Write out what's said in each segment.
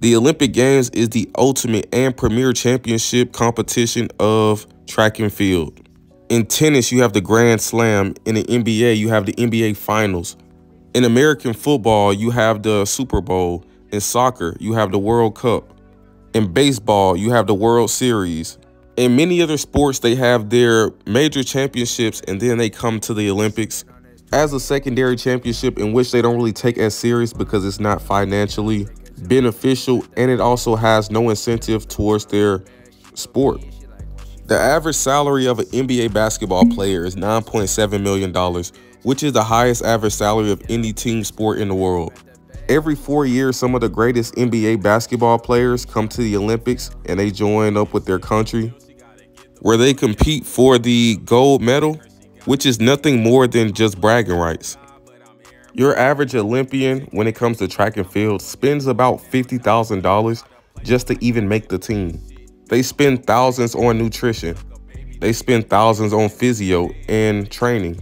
The Olympic Games is the ultimate and premier championship competition of track and field. In tennis, you have the Grand Slam. In the NBA, you have the NBA Finals. In American football, you have the Super Bowl. In soccer, you have the World Cup. In baseball, you have the World Series. In many other sports, they have their major championships and then they come to the Olympics as a secondary championship in which they don't really take as serious because it's not financially beneficial and it also has no incentive towards their sport. The average salary of an NBA basketball player is $9.7 million, which is the highest average salary of any team sport in the world. Every 4 years, some of the greatest NBA basketball players come to the Olympics and they join up with their country where they compete for the gold medal, which is nothing more than just bragging rights. Your average Olympian, when it comes to track and field, spends about $50,000 just to even make the team. They spend thousands on nutrition. They spend thousands on physio and training.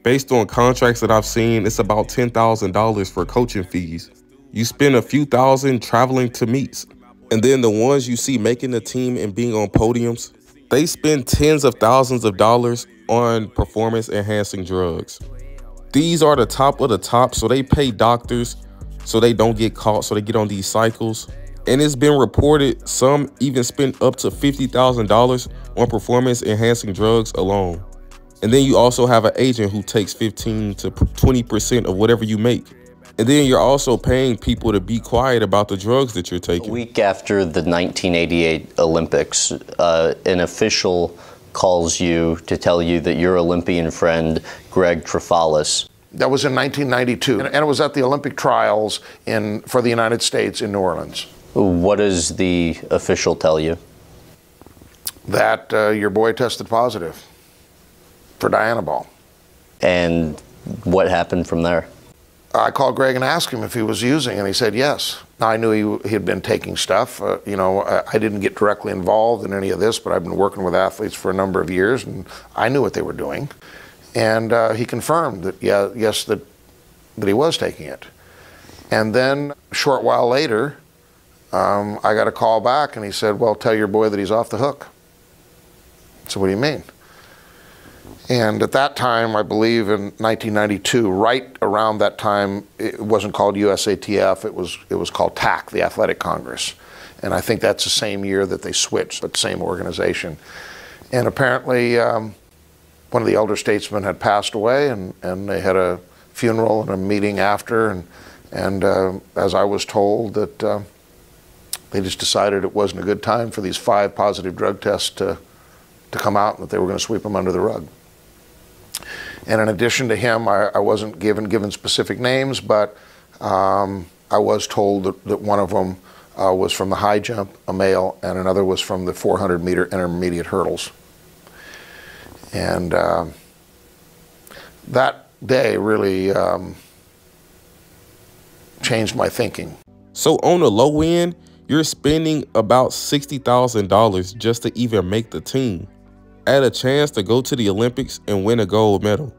Based on contracts that I've seen, it's about $10,000 for coaching fees. You spend a few thousand traveling to meets. And then the ones you see making the team and being on podiums, they spend tens of thousands of dollars on performance-enhancing drugs. These are the top of the top, so they pay doctors so they don't get caught, so they get on these cycles. And it's been reported some even spend up to $50,000 on performance-enhancing drugs alone. And then you also have an agent who takes 15 to 20% of whatever you make. And then you're also paying people to be quiet about the drugs that you're taking. A week after the 1988 Olympics, an official calls you to tell you that your Olympian friend, Greg Trefalis. That was in 1992, and it was at the Olympic trials for the United States in New Orleans. What does the official tell you? That your boy tested positive for Dianabol. And what happened from there? I called Greg and asked him if he was using, and he said yes. Now, I knew he had been taking stuff. I didn't get directly involved in any of this, but I've been working with athletes for a number of years, and I knew what they were doing. And he confirmed that, yes, that he was taking it. And then a short while later, I got a call back, and he said, well, tell your boy that he's off the hook. So what do you mean? And at that time, I believe in 1992, right around that time, it wasn't called USATF, it was called TAC, the Athletic Congress. And I think that's the same year that they switched, but same organization. And apparently, one of the elder statesmen had passed away, and they had a funeral and a meeting after, and as I was told, that they just decided it wasn't a good time for these 5 positive drug tests to come out, and that they were going to sweep them under the rug. And in addition to him, I wasn't given specific names, but I was told that one of them was from the high jump, a male, and another was from the 400-meter intermediate hurdles. And that day really changed my thinking. So on the low end, you're spending about $60,000 just to even make the team, at a chance to go to the Olympics and win a gold medal.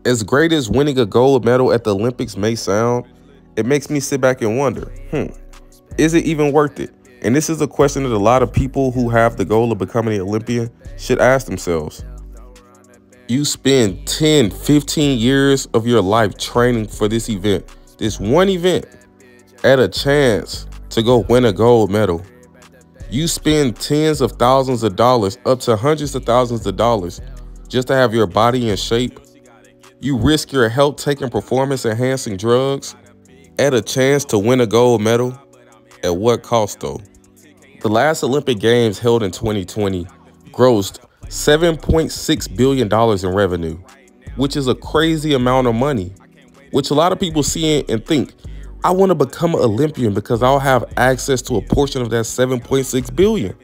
As great as winning a gold medal at the Olympics may sound, it makes me sit back and wonder, is it even worth it? And this is a question that a lot of people who have the goal of becoming an Olympian should ask themselves. You spend 10, 15 years of your life training for this event, this one event, at a chance to go win a gold medal. You spend tens of thousands of dollars, up to hundreds of thousands of dollars, just to have your body in shape. You risk your health taking performance-enhancing drugs at a chance to win a gold medal. At what cost, though? The last Olympic Games held in 2020 grossed $7.6 billion in revenue, which is a crazy amount of money, which a lot of people see and think, I want to become an Olympian because I'll have access to a portion of that $7.6 billion.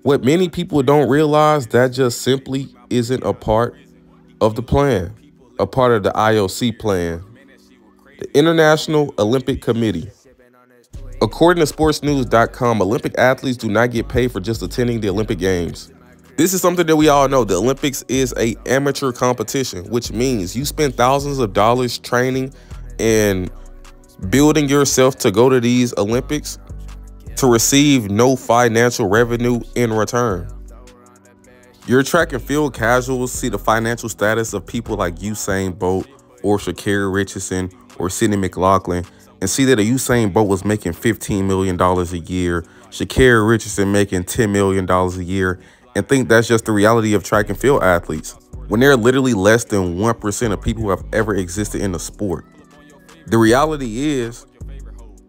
What many people don't realize, that just simply isn't a part of the plan, a part of the IOC plan, the International Olympic Committee. According to sportsnews.com, Olympic athletes do not get paid for just attending the Olympic Games. This is something that we all know. The Olympics is an amateur competition, which means you spend thousands of dollars training and building yourself to go to these Olympics to receive no financial revenue in return. Your track and field casuals see the financial status of people like Usain Bolt or Sha'Carri Richardson or Sydney McLaughlin and see that a Usain Bolt was making $15 million a year, Sha'Carri Richardson making $10 million a year, and think that's just the reality of track and field athletes, when they're literally less than 1% of people who have ever existed in the sport. The reality is,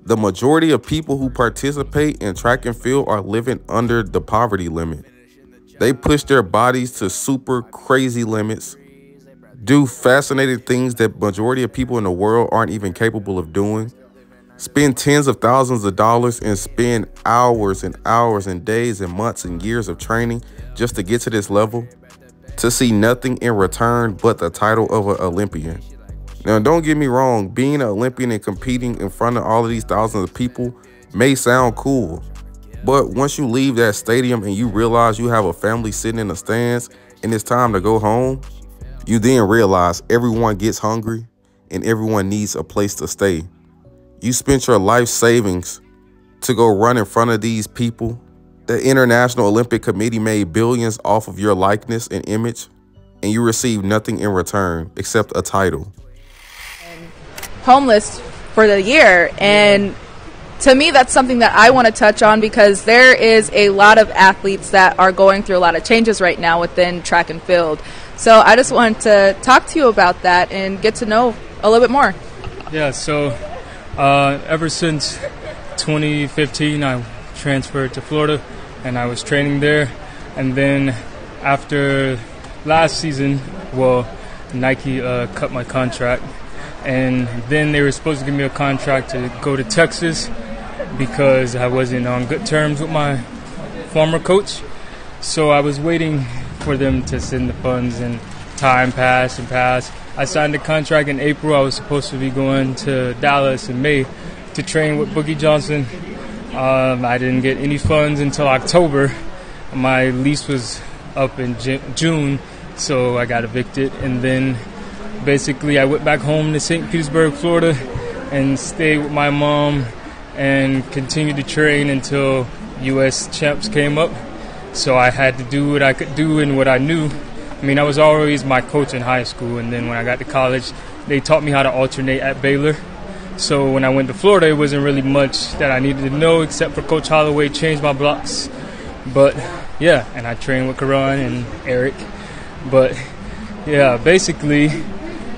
the majority of people who participate in track and field are living under the poverty limit. They push their bodies to super crazy limits, do fascinating things that majority of people in the world aren't even capable of doing, spend tens of thousands of dollars and spend hours and hours and days and months and years of training just to get to this level, to see nothing in return but the title of an Olympian. Now, don't get me wrong, being an Olympian and competing in front of all of these thousands of people may sound cool, but once you leave that stadium and you realize you have a family sitting in the stands and it's time to go home, you then realize everyone gets hungry and everyone needs a place to stay. You spent your life savings to go run in front of these people. The International Olympic Committee made billions off of your likeness and image, and you received nothing in return except a title. Homeless for the year, and to me that's something that I want to touch on because there is a lot of athletes that are going through a lot of changes right now within track and field. So I just wanted to talk to you about that and get to know a little bit more. Yeah, so ever since 2015 I transferred to Florida and I was training there, and then after last season, well, Nike cut my contract. And then they were supposed to give me a contract to go to Texas because I wasn't on good terms with my former coach. So I was waiting for them to send the funds, and time passed and passed. I signed a contract in April. I was supposed to be going to Dallas in May to train with Boogie Johnson. I didn't get any funds until October. My lease was up in June, so I got evicted. And then basically, I went back home to St. Petersburg, Florida, and stayed with my mom and continued to train until U.S. champs came up. So I had to do what I could do and what I knew. I mean, I was always my coach in high school, and then when I got to college, they taught me how to alternate at Baylor. So when I went to Florida, it wasn't really much that I needed to know except for Coach Holloway changed my blocks. But, yeah, and I trained with Karan and Eric. But, yeah, basically,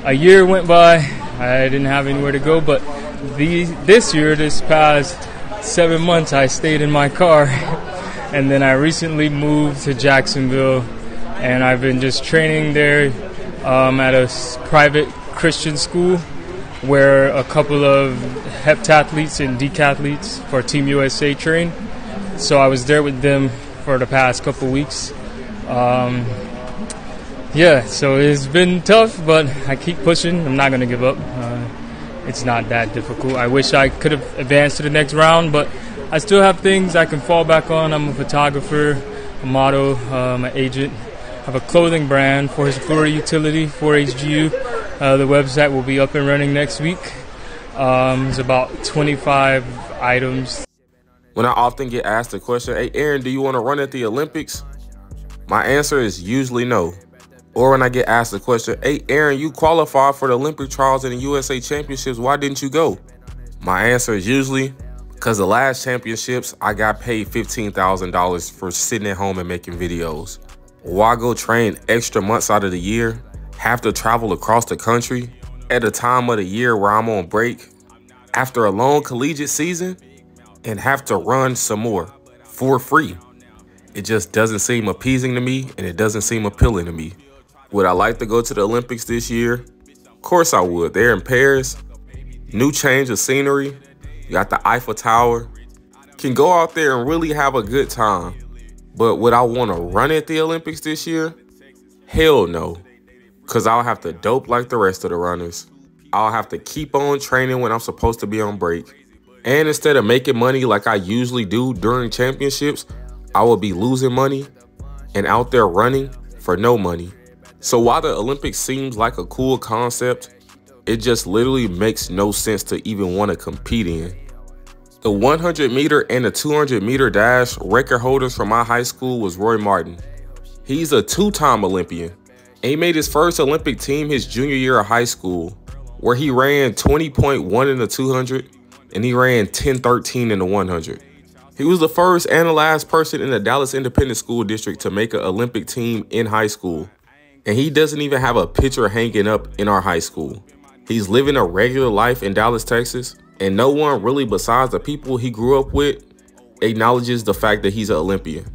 a year went by. I didn't have anywhere to go, but this past 7 months, I stayed in my car. And then I recently moved to Jacksonville, and I've been just training there at a private Christian school where a couple of heptathletes and decathletes for Team USA train. So I was there with them for the past couple weeks. Yeah, so it's been tough, but I keep pushing. I'm not going to give up. It's not that difficult. I wish I could have advanced to the next round, but I still have things I can fall back on. I'm a photographer, a model, an agent. I have a clothing brand for his Florida utility, 4HGU. The website will be up and running next week. It's about 25 items. When I often get asked the question, hey, Aaron, do you want to run at the Olympics? My answer is usually no. Or when I get asked the question, hey, Aaron, you qualified for the Olympic trials and the USA Championships. Why didn't you go? My answer is usually because the last championships, I got paid $15,000 for sitting at home and making videos. Why go train extra months out of the year, have to travel across the country at a time of the year where I'm on break after a long collegiate season and have to run some more for free? It just doesn't seem appeasing to me, and it doesn't seem appealing to me. Would I like to go to the Olympics this year? Of course I would. They're in Paris. New change of scenery. You got the Eiffel Tower. Can go out there and really have a good time. But would I want to run at the Olympics this year? Hell no. Because I'll have to dope like the rest of the runners. I'll have to keep on training when I'm supposed to be on break. And instead of making money like I usually do during championships, I will be losing money and out there running for no money. So while the Olympics seems like a cool concept, it just literally makes no sense to even want to compete in. The 100 meter and the 200 meter dash record holders from my high school was Roy Martin. He's a 2-time Olympian. And he made his first Olympic team his junior year of high school, where he ran 20.1 in the 200 and he ran 10.13 in the 100. He was the first and the last person in the Dallas Independent School District to make an Olympic team in high school. And he doesn't even have a picture hanging up in our high school. He's living a regular life in Dallas, Texas, and no one really besides the people he grew up with acknowledges the fact that he's an Olympian.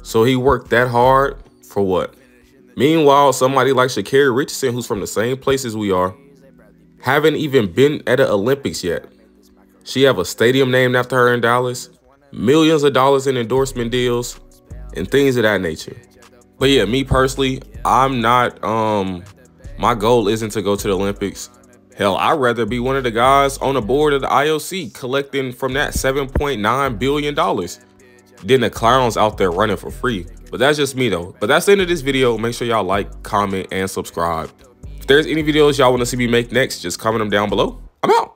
So he worked that hard for what? Meanwhile, somebody like Sha'Carri Richardson, who's from the same place as we are, haven't even been at the Olympics yet. She have a stadium named after her in Dallas, millions of dollars in endorsement deals, and things of that nature. But yeah, me personally, I'm not, my goal isn't to go to the Olympics. Hell, I'd rather be one of the guys on the board of the IOC collecting from that $7.9 billion than the clowns out there running for free. But that's just me though. But that's the end of this video. Make sure y'all like, comment, and subscribe. If there's any videos y'all want to see me make next, just comment them down below. I'm out.